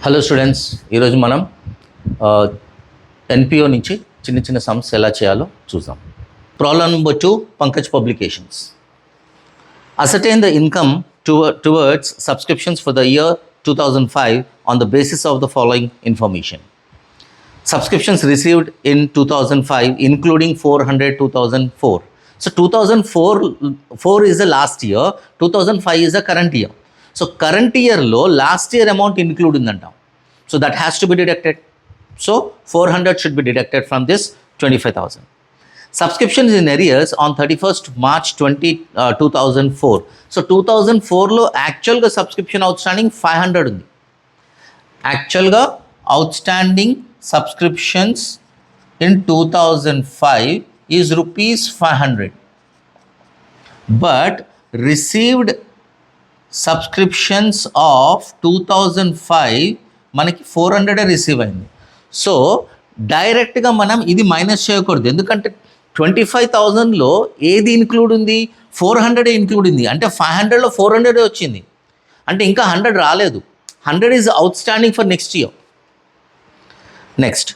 Hello students, ఈరోజు మనం NPO నుంచి చిన్న చిన్న సమ్స్ ఎలా చేయాలో చూద్దాం. Problem number 2, Pankaj publications. Ascertain the income towards subscriptions for the year 2005 on the basis of the following information. Subscriptions received in 2005 including 400 2004. So 2004 is the last year, 2005 is the current year. So current year lo last year amount include undantam. So that has to be deducted. So 400 should be deducted from this 25,000. Subscriptions in arrears on 31st March 2004. So 2004 lo actual ga subscription outstanding 500 undi. Actual ga outstanding subscriptions in 2005 is rupees 500. But received subscriptions of 2005 మనకి 400 receive అయింది. So డైరెక్ట్గా మనం ఇది minus చేయకూడదు, ఎందుకంటే 25,000లో ఏది include ఉంది? 400 include ఉంది. అంటే 500లో 400 వచ్చింది, అంటే ఇంకా 100 రాలేదు. 100 is out standing for next year. Next,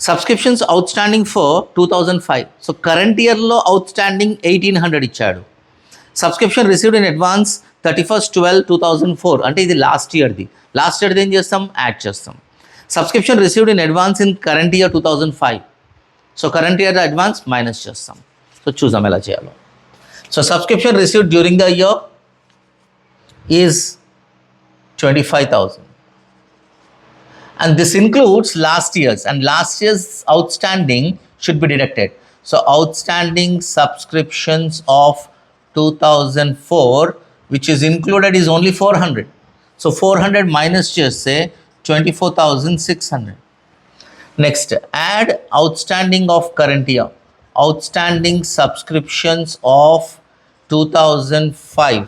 subscriptions out standing for 2005. So current ఇయర్లో అవుట్ స్టాండింగ్ 1800 ఇచ్చాడు. సబ్స్క్రిప్షన్ రిసీవ్డ్ ఇన్ అడ్వాన్స్ 31/12/2004, అంటే ఇది లాస్ట్ ఇయర్ది. లాస్ట్ ఇయర్ది ఏం చేస్తాం? యాడ్ చేస్తాం. Subscription received in advance in current year 2005. So current year advance minus చేస్తాం. So చూద్దాం ఎలా చేయాలో. So subscription received during the year is 25,000. And this includes last year's, and last year's outstanding should be deducted. So outstanding subscriptions of 2004 which is included is only 400. So 400 minus just say 24,600. Next, add outstanding of current year. Outstanding subscriptions of 2005.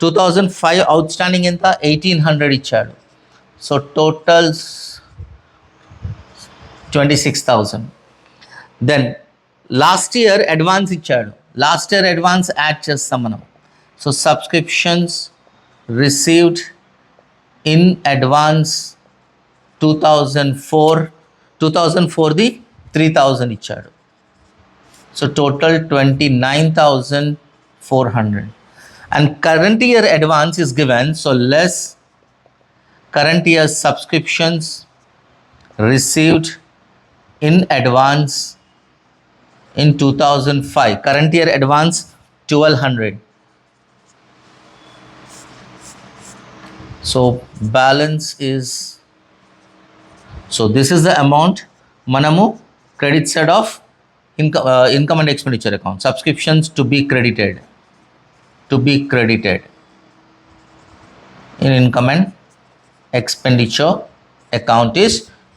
2005 outstanding enta 1800 ichadu. So totals 26,000. Then last year advance ichadu. Last year advance add chestam manam. So subscriptions received in advance 2004 the 3,000 ఇచ్చాడు. So total 29,400. And current year advance is given. So less current year subscriptions received in advance in 2005. Current year advance 1,200. So balance is, so this is the amount manamu credit side of income and expenditure account. Subscriptions to be credited in income and expenditure account is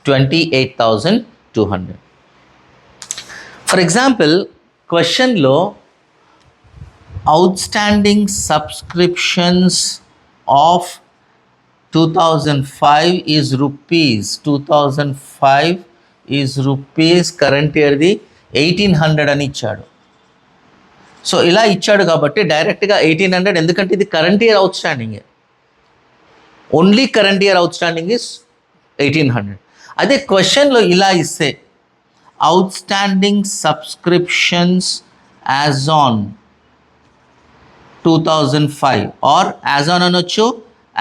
28,200. For example, question lo outstanding subscriptions of 2005 is rupees 2005 is rupees current year the 1800 అని ఇచ్చాడు. So ఇలా ఇచ్చాడు కాబట్టి డైరెక్ట్గా 1800, ఎందుకంటే ఇది current year outstanding. Only current year outstanding is 1800. అదే క్వశ్చన్లో ఇలా ఇస్తే outstanding subscriptions as on 2005 or as on అనొచ్చు,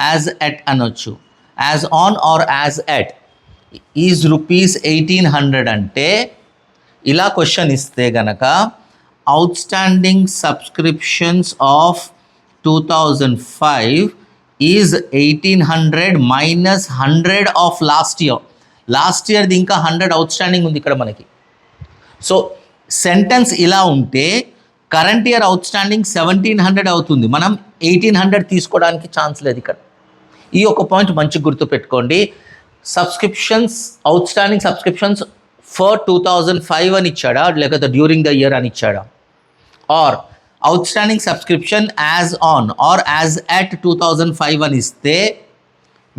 యాజ్ ఎట్ అనొచ్చు. As on or as at is rupees 1800 అంటే ఇలా క్వశ్చన్ ఇస్తే గనక outstanding subscriptions of 2005 is 1800 minus 100 of last year. Last ఇయర్ది ఇంకా 100 అవుట్ స్టాండింగ్ ఉంది ఇక్కడ మనకి. సో సెంటెన్స్ ఇలా ఉంటే కరెంట్ ఇయర్ అవుట్ స్టాండింగ్ 1700 అవుతుంది. మనం 1800 తీసుకోవడానికి ఛాన్స్ లేదు ఇక్కడ. ఈ ఒక పాయింట్ మంచిగా గుర్తుపెట్టుకోండి. Subscriptions outstanding subscriptions for 2005 అని ఇచ్చాడా, లేకపోతే డ్యూరింగ్ ద ఇయర్ అని ఇచ్చాడా, or outstanding subscription as on or as at 2005 అని ఇస్తే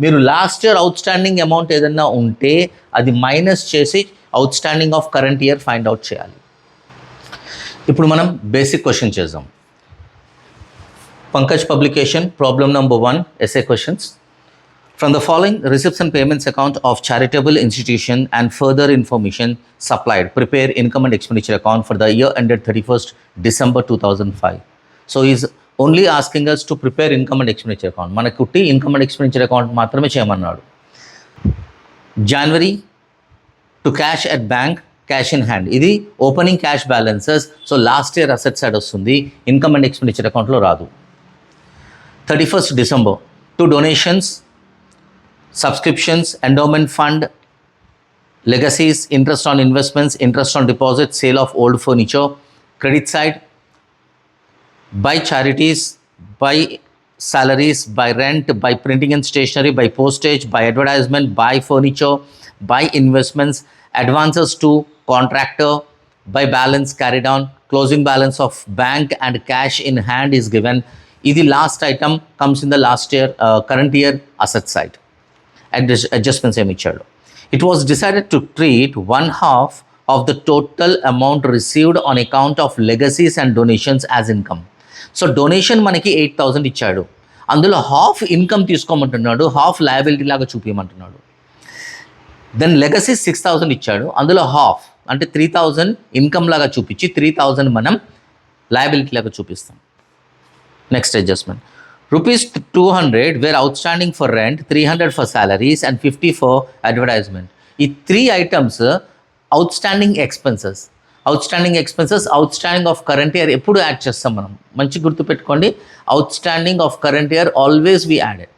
మీరు last year outstanding amount ఏదన్నా ఉంటే అది మైనస్ చేసి outstanding of current year find out చేయాలి. ఇప్పుడు మనం బేసిక్ క్వశ్చన్ చేద్దాం. Pankaj publication problem number 1 essay questions. From the following receipts and payments account of charitable institution and further information supplied, prepare income and expenditure account for the year ended 31st December 2005. So he's only asking us to prepare income and expenditure account. మనకుట్టి income and expenditure account మాత్రమే చేయమన్నాడు. January to cash at bank, cash in hand. ఇది opening cash balances. So last year asset side వస్తుంది, income and expenditure అకౌంట్లో రాదు. 31st December to donations, subscriptions, endowment fund, legacies, interest on investments, interest on deposits, sale of old furniture. Credit side, by charities, by salaries, by rent, by printing and stationery, by postage, by advertisement, by furniture, by investments, advances to contractor, by balance carried on, closing balance of bank and cash in hand is given. This last item comes in the last year, current year asset side. Adjustments ఏమి ఇచ్చాడు. It was decided to treat 1/2 of the total amount received on account of legacies and donations as income. So donation మనకి 8,000 ఇచ్చాడు, అందులో half income తీసుకోమంటున్నాడు, half liability లాగా చూపించమంటున్నాడు. Then legacy 6,000 ఇచ్చాడు, అందులో half అంటే 3,000 income లాగా చూపించి 3,000 మనం లయబిలిటీ లాగా చూపిస్తాం. Next adjustment, ₹200 were outstanding for rent, 300 for salaries and 50 for advertisement. ఈ 3 items outstanding expenses. Outstanding of current year ఎప్పుడు యాడ్ చేస్తాం మనం, మంచి గుర్తుపెట్టుకోండి. Outstanding of current year always we added.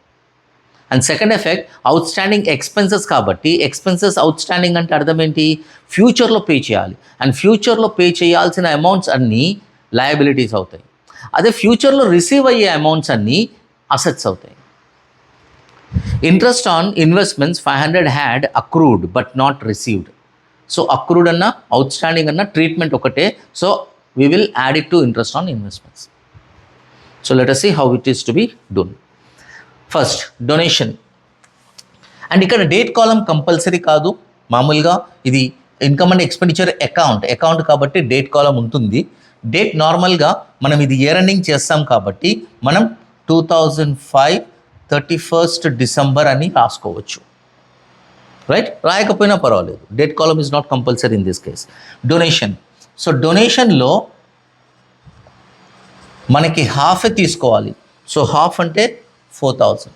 And second effect, outstanding expenses కాబట్టి expenses outstanding అంటే అర్థం ఏంటి, ఫ్యూచర్లో పే చేయాలి. అండ్ ఫ్యూచర్లో పే చేయాల్సిన అమౌంట్స్ అన్నీ లయబిలిటీస్ అవుతాయి. అదే ఫ్యూచర్లో రిసీవ్ అయ్యే అమౌంట్స్ అన్నీ అసెట్స్ అవుతాయి. Interest on investments 500 had accrued but not received. So accrued అన్న అవుట్స్టాండింగ్ అన్న ట్రీట్మెంట్ ఒకటే. So we will add it to interest on investments. So let us see how it is to be done. First donation. And ఇక్కడ date కాలం compulsory కాదు, మామూలుగా ఇది income and expenditure account కాబట్టి date కాలం ఉంటుంది. Date నార్మల్గా మనం ఇది ఇయర్ ఎండింగ్ చేస్తాం కాబట్టి మనం 2005 31st December అని రాసుకోవచ్చు, రైట్. రాయకపోయినా పర్వాలేదు, date column is not compulsory in this case. Donation. So డొనేషన్లో మనకి హాఫే తీసుకోవాలి. సో హాఫ్ అంటే 4,000.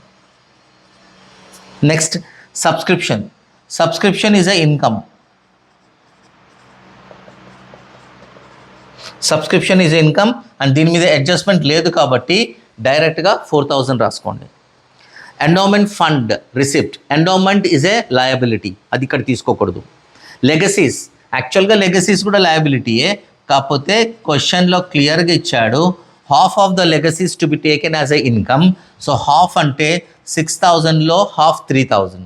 Next subscription is a income. Subscription is income and దీని మీద అడ్జస్ట్మెంట్ లేదు కాబట్టి డైరెక్ట్గా 4,000 రాసుకోండి. Endowment fund receipt. Endowment is a liability, అది ఇక్కడ తీసుకోకూడదు. లెగసీస్, యాక్చువల్గా లెగసీస్ కూడా లయబిలిటీయే, కాకపోతే క్వశ్చన్లో క్లియర్గా ఇచ్చాడు half of the legacies to be taken as a income. So half అంటే 6,000లో half 3,000.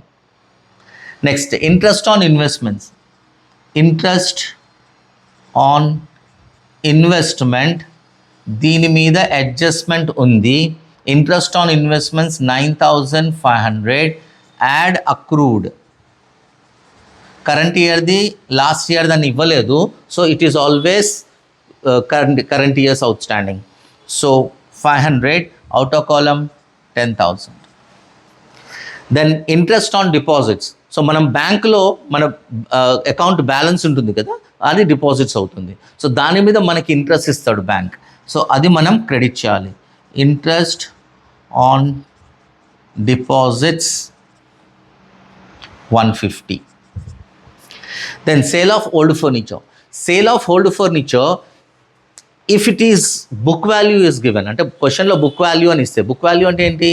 Next interest on investments. Interest on investment, దీని మీద అడ్జస్ట్మెంట్ ఉంది. Interest on investments 9,500 add accrued. Current ఇయర్ది లాస్ట్ ఇయర్ దాన్ని ఇవ్వలేదు, so it is always current year's outstanding. So 500 out of column 10,000. Then interest on deposits. So మనం బ్యాంకులో మన account balance ఉంటుంది కదా, అది డిపాజిట్స్ అవుతుంది. సో దాని మీద మనకి ఇంట్రెస్ట్ ఇస్తాడు బ్యాంక్, సో అది మనం క్రెడిట్ చేయాలి. Interest on deposits 150. Then sale of old furniture. Sale of old furniture if it is book value is given, అంటే క్వశ్చన్లో బుక్ వాల్యూ అని ఇస్తే, బుక్ వాల్యూ అంటే ఏంటి,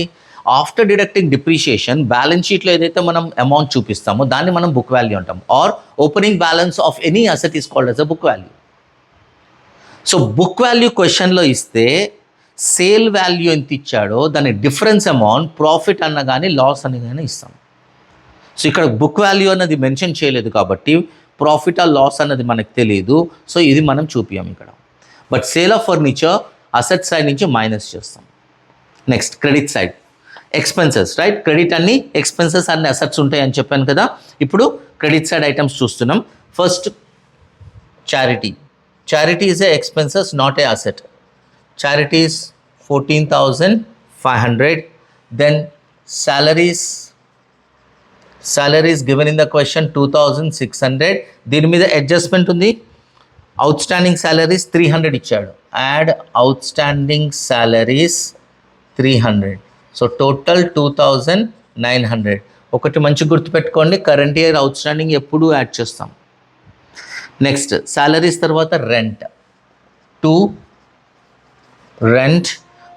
ఆఫ్టర్ డిడక్టింగ్ డిప్రిషియేషన్ బ్యాలెన్స్ షీట్లో ఏదైతే మనం అమౌంట్ చూపిస్తామో దాన్ని మనం బుక్ వాల్యూ అంటాం. Or opening balance of any asset is called as a book value. So book value క్వశ్చన్లో ఇస్తే సేల్ వాల్యూ ఎంత ఇచ్చాడో దాని డిఫరెన్స్ అమౌంట్ ప్రాఫిట్ అన్న కానీ లాస్ అని కానీ ఇస్తాం. సో ఇక్కడ బుక్ వాల్యూ అన్నది మెన్షన్ చేయలేదు కాబట్టి ప్రాఫిట్ ఆ లాస్ అన్నది మనకు తెలియదు, సో ఇది మనం చూపించాం ఇక్కడ. But sale of furniture asset side నుంచి మైనస్ చేస్తాం. Next credit side, expenses, right. Credit అన్ని ఎక్స్పెన్సెస్ అన్ని అసెట్స్ ఉంటాయి అని చెప్పాను కదా. ఇప్పుడు క్రెడిట్ సైడ్ ఐటమ్స్ చూస్తున్నాం. First charity. Charity is a expenses, not a asset. Charities 14,500. Then salaries salaries given in the question 2600. దీని మీద అడ్జస్ట్మెంట్ ఉంది. అవుట్ స్టాండింగ్ సాలరీస్ 300 ఇచ్చాడు. Add outstanding salaries 300. So total 2900. ఒకటి మంచి గుర్తుపెట్టుకోండి, కరెంట్ ఇయర్ అవుట్ స్టాండింగ్ ఎప్పుడు add చేస్తాం. Next salaries తర్వాత రెంట్. 2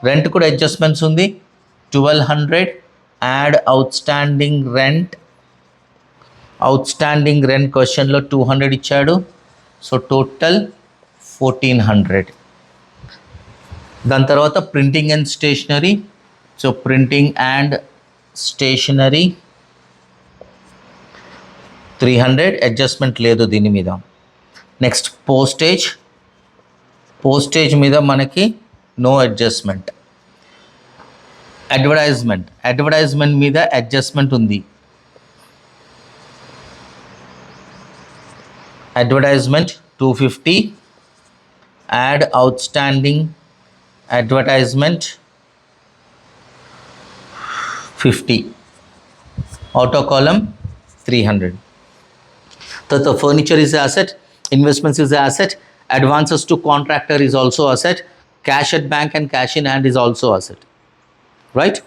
రెంట్ కూడా అడ్జస్ట్మెంట్స్ ఉంది. 1200. యాడ్ అవుట్ స్టాండింగ్ రెంట్ క్వశ్చన్లో 200 ఇచ్చాడు. So total 1400. దాని తర్వాత printing and stationery. So printing and stationery 300. Adjustment లేదు దీని మీద. నెక్స్ట్ పోస్టేజ్ మీద మనకి నో అడ్జస్ట్మెంట్. అడ్వర్టైజ్మెంట్ మీద అడ్జస్ట్మెంట్ ఉంది. Advertisement 250. Add out standing advertisement 50. Auto column 300. The furniture is asset, investments is asset, advances to contractor is also asset, cash at bank and cash in hand is also asset. Right?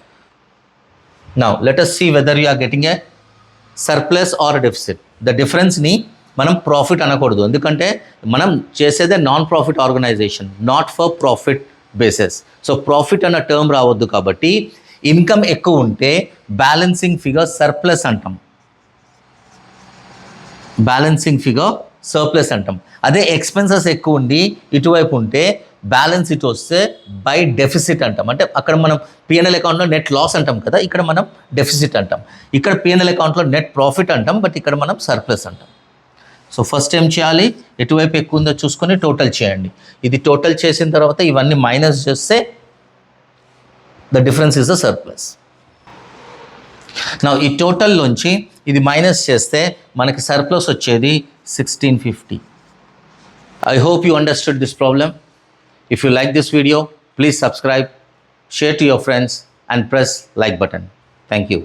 Now let us see whether you are getting a surplus or a deficit. The difference ni మనం profit అనకూడదు, ఎందుకంటే మనం చేసేదే non profit organisation, not for profit basis. So profit అన్న term రావద్దు. కాబట్టి income ఎక్కువ ఉంటే బ్యాలెన్సింగ్ ఫిగర్ సర్ప్లస్ అంటాం. అదే ఎక్స్పెన్సెస్ ఎక్కువ ఉండి ఇటువైపు ఉంటే బ్యాలెన్స్ ఇటు వస్తే బై డెఫిసిట్ అంటాం. అంటే అక్కడ మనం పిఎన్ఎల్ అకౌంట్లో నెట్ లాస్ అంటాం కదా, ఇక్కడ మనం డెఫిసిట్ అంటాం. ఇక్కడ పిఎన్ఎల్ అకౌంట్లో నెట్ ప్రాఫిట్ అంటాం, బట్ ఇక్కడ మనం సర్ప్లస్ అంటాం. సో ఫస్ట్ ఏం చేయాలి, ఎటువైపు ఎక్కువ ఉందో చూసుకొని టోటల్ చేయండి. ఇది టోటల్ చేసిన తర్వాత ఇవన్నీ మైనస్ చేస్తే the difference is the surplus. నా ఈ టోటల్లోంచి ఇది మైనస్ చేస్తే మనకి సర్ప్లస్ వచ్చేది 1650. I hope you understood this problem. If you like this video, please subscribe, share to your friends and press like button. Thank you.